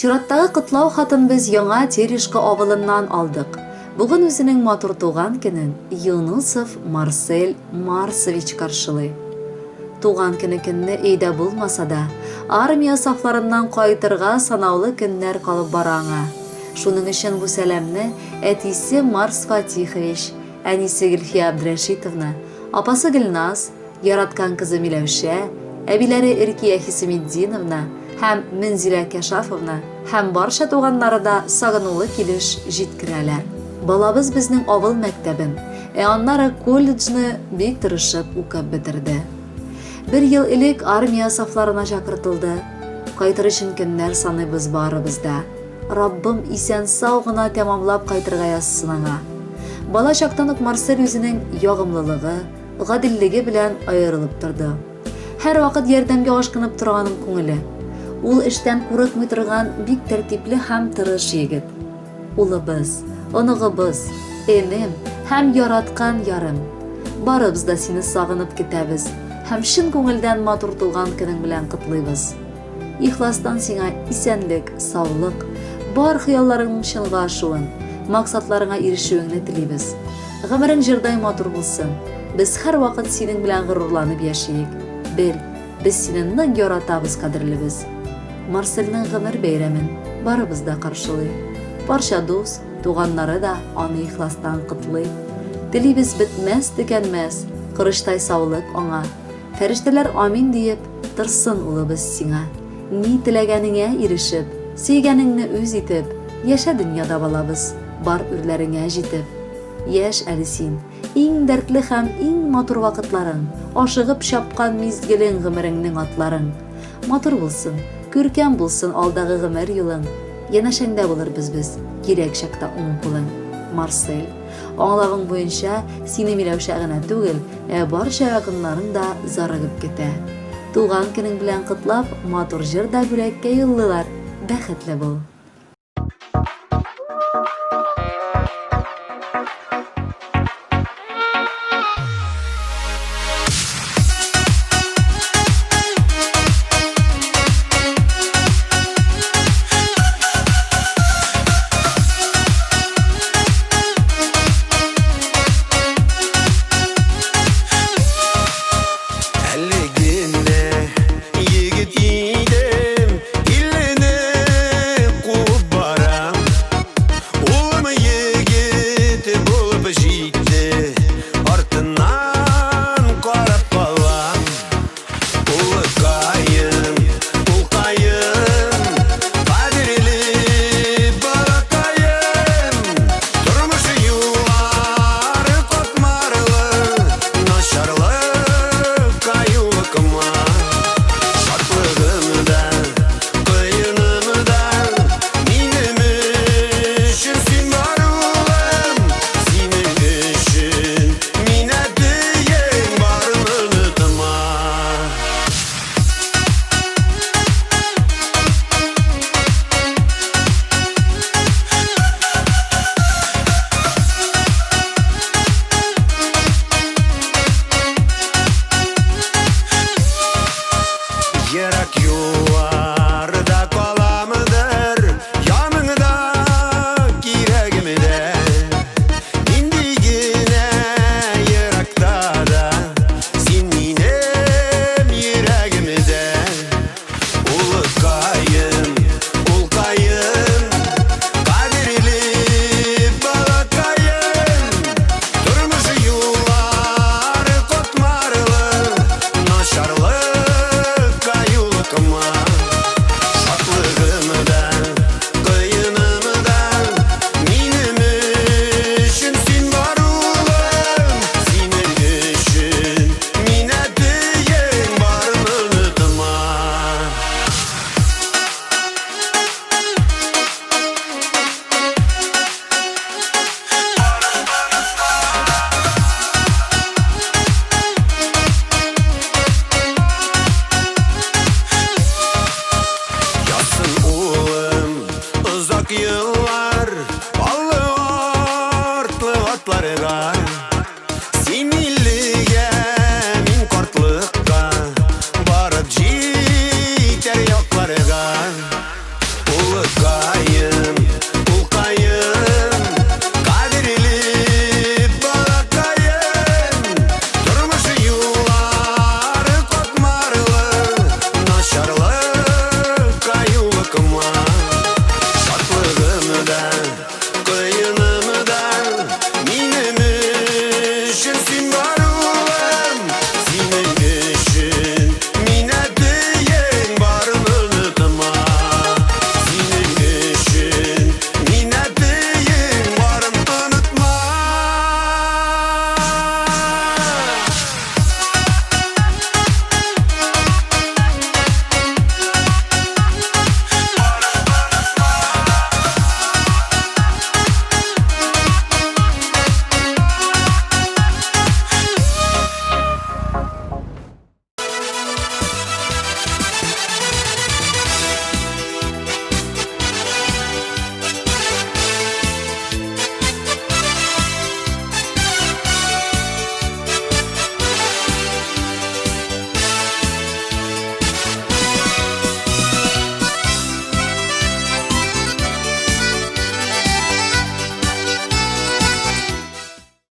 Чираттагы кытлау хатын без яңа Терешка авылыннан алдык. Бүген үзенең матур туган көнен Юнусов Марсель Марсович каршылый. Туган көнне өйдә булмаса да, армия сафларыннан кайтырга санаулы көннәр калып бара аңа. Шуның өчен бу сәламне әтисе Марс Фатихович, әнисе Гөлфия Абдрашитовна, апасы Гөлназ, яраткан кызы Миләүшә, әбиләре Иркия Хисметдиновна һәм Минзилә Кәшафовна һәм барча туганнары да сагынулы килеш җиткерәләр. Балабыз безнең авыл мәктәбен, аннары колледжны бик тырышып укып бетерде. Бер ел элек армия сафларына чакыртылды. Кайтыр өчен көннәр саныйбыз барыбызда. Раббым исән сау гына тәмамлап кайтырга язсын аңа. Бала чактан ук Марсель үзенең ягымлылыгы, гадиллеге белән аерылып торды. Һәр вакыт ярдәмгә ашкынып торганың күңеле. Ул эштән курыкмый торган бик тәртипле һәм тырыш егет. Улыбыз, оныгыбыз, энем һәм яраткан ярым. Барыбыз да сине сагынып көтәбез һәм чын күңелдән матур тулган көнең белән котлыйбыз. Ихластан сиңа исәнлек, саулык, бар хыялларыңның чынга ашуын, максатларыңа ирешүеңне телибез. Гомерең җырдай матур булсын. Без һәр вакыт синең белән горурланып яшиек. Бел, без сине нык яратабыз, кадерлебез. Марсельнең гомер бәйрәмен барыбыз да каршылый. Барча дус, туганнары да аны ихластан котлый. Телибез бетмәс текәнмәс, кырыштай саулык аңа. Фәрештәләр амин диеп, торсын улыбыз сиңа. Ни теләгәнеңә ирешеп, сөйгәнеңне үз итеп, яшә дөньяда балабыз, бар үрләреңә җитеп. Яшь әле син, иң дәртле һәм иң матур вакытларың, ашыгып чапкан мизгелең гомереңнең атларың. Матур булсын, күркәм булсын алдагы гомер юлың. Янәшәңдә булырбыз без, кирәк чакта уң кулың. Марсель, аңлагың буенча сине Миләүшә генә түгел, барча якыннарың да зарыгып көтә. Туган көнең белән котлап, матур җыр да бүләккә юллыйлар. Бәхетле бул.